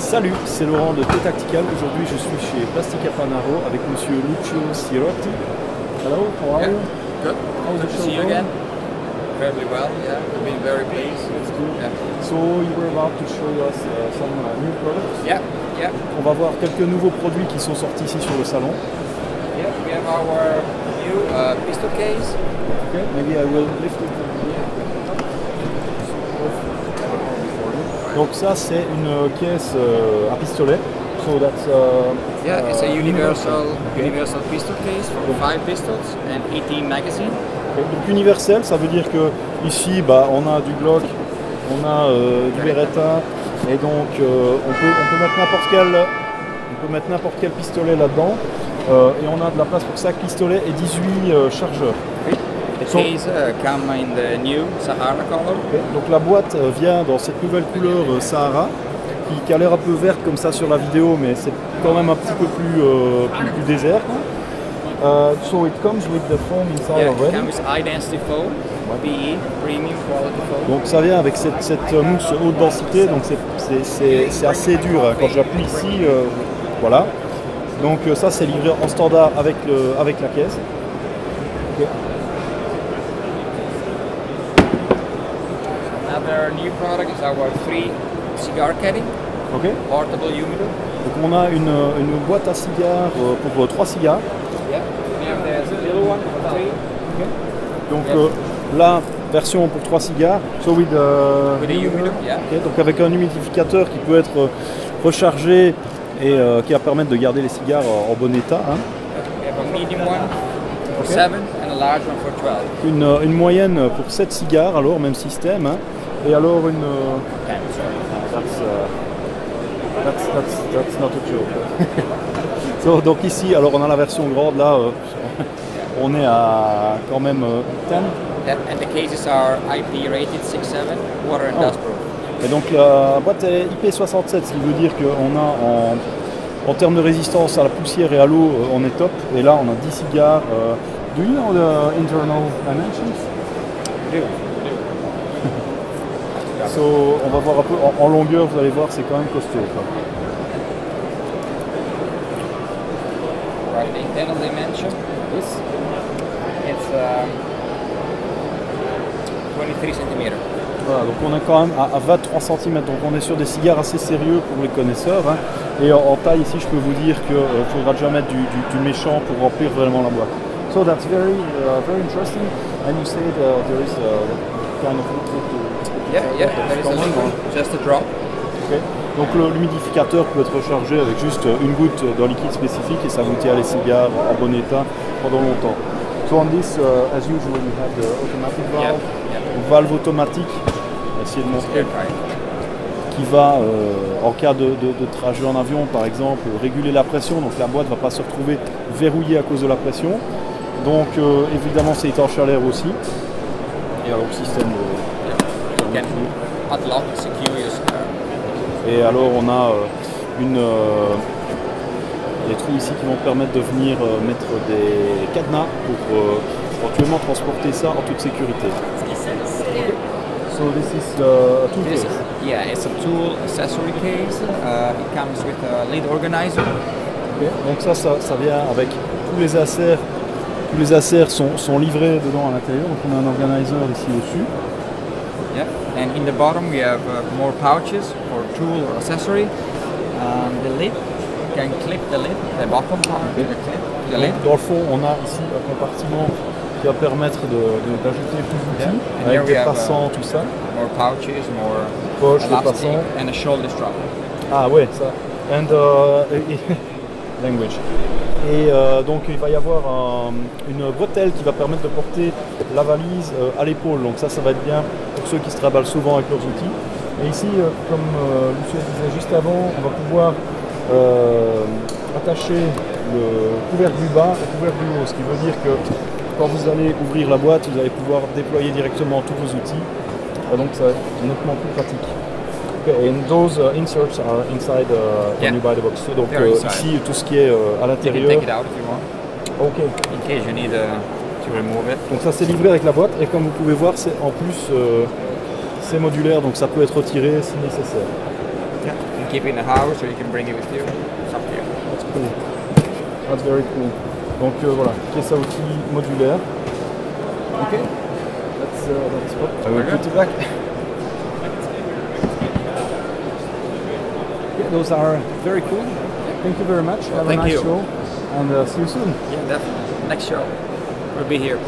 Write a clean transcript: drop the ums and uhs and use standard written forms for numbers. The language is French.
Salut, c'est Laurent de T-Tactical. Aujourd'hui, je suis chez Plastica Panaro avec monsieur Lucio Sirotti. Hello, how are you? Good. How's the Good to show see you going? again. Very well, yeah. We've been very pleased. That's good. Yeah. So you were about to show us some new products. Yeah, yeah. On va voir quelques nouveaux produits qui sont sortis ici sur le salon. Yeah, we have our new pistol case. Okay, maybe I will lift it. Donc ça c'est une caisse à pistolet. So that's Yeah, it's a universal Okay. pistol case for 5 pistols and 18 magazines. Okay. Donc universel, ça veut dire que ici on a du Glock, on a du Beretta, et donc on peut mettre n'importe quel pistolet là-dedans, et on a de la place pour 5 pistolets et 18 chargeurs. The case come in the new Sahara color. Okay. Donc la boîte vient dans cette nouvelle couleur Sahara, qui a l'air un peu verte comme ça sur la vidéo, mais c'est quand même un petit peu plus désert. So it comes with the foam inside Yeah, it already. comes with high density foam, PE, premium quality foam. Donc ça vient avec cette mousse haute densité, donc c'est assez dur hein. Quand j'appuie ici, voilà. Donc ça c'est livré en standard avec la caisse. Okay. Another new product is our 3 cigar caddy, Okay. portable humidor. Donc on a une boîte à cigares pour 3 cigares. Yeah, we have the little one for 3. Donc la version pour 3 cigares, so with With a humidor, yeah. Okay. Donc avec un humidificateur qui peut être rechargé et qui va permettre de garder les cigares en bon état. Hein. We have a medium one for Okay. 7 and a large one for 12. Une moyenne pour 7 cigares, alors même système. Hein. Et alors une... That's not a joke. So, donc ici, alors on a la version grande, là, on est à quand même 10. Yeah, and the cases are IP rated 6.7, water and dust proof. Et donc la boîte est IP67, ce qui veut dire qu'on a en termes de résistance à la poussière et à l'eau, on est top. Et là, on a 10 cigares. Do you know the internal dimensions? So, on va voir un peu en longueur, vous allez voir, c'est quand même costaud. Quoi. Right, the internal dimension, Yes. it's 23 cm. Voilà, donc on est quand même à 23 cm, donc on est sur des cigares assez sérieux pour les connaisseurs. Hein. Et en taille ici, je peux vous dire qu'il ne faudra déjà mettre du méchant pour remplir vraiment la boîte. So that's very interesting. And you said there is kind of Yeah, there is a liquid, just a drop. Okay. Donc l'humidificateur peut être rechargé avec juste une goutte d'un liquide spécifique et ça vous tient les cigares en bon état pendant longtemps. So on this, as usual, you have the automatic valve, une valve automatique, on va essayer de montrer, qui va, en cas de trajet en avion par exemple, réguler la pression, donc la boîte ne va pas se retrouver verrouillée à cause de la pression. Donc évidemment c'est étanche à l'air aussi. Et alors le système You can unlock, secure your cigar. Et alors on a des trous ici qui vont permettre de venir mettre des cadenas pour éventuellement transporter ça en toute sécurité. So this is a tool case. Yeah, it's a tool accessory case. It comes with a lead organizer. Okay. Donc ça vient avec tous les inserts. Tous les inserts sont livrés dedans à l'intérieur. Donc on a un organizer ici au-dessus. Yeah, and in the bottom we have more pouches for tool or accessory. The lid, you can clip the lid, the bottom part, you can clip the lid. Dans le fond, on a ici un compartiment qui va permettre d'ajouter plus d'outils, And avec here des we have passants, tout ça. more pouches, more Poche, des elastic, passants. and a shoulder strap. Ah ouais, ça. And language. Et donc il va y avoir une bretelle qui va permettre de porter la valise à l'épaule. Donc ça va être bien pour ceux qui se traballent souvent avec leurs outils. Et ici, comme Lucio disait juste avant, on va pouvoir attacher le couvercle du bas au couvercle du haut. Ce qui veut dire que quand vous allez ouvrir la boîte, vous allez pouvoir déployer directement tous vos outils. Et donc ça va être nettement plus pratique. Okay, and those inserts are inside when you buy the box. Donc ici tout ce qui est à l'intérieur. You can take it out if you want. Ok. In case you need to remove it. Donc ça c'est livré avec la boîte et comme vous pouvez voir c'est en plus c'est modulaire donc ça peut être retiré si nécessaire. Yeah. can keep it in the house or you can bring it with you. It's up to you. That's cool. That's very cool. Donc voilà, caisse à outils modulaire. Ok. That's what I will put it back. Yeah, those are very cool. Thank you very much. Have a Thank nice you. show and see you soon. Yeah, definitely. Next show, we'll be here.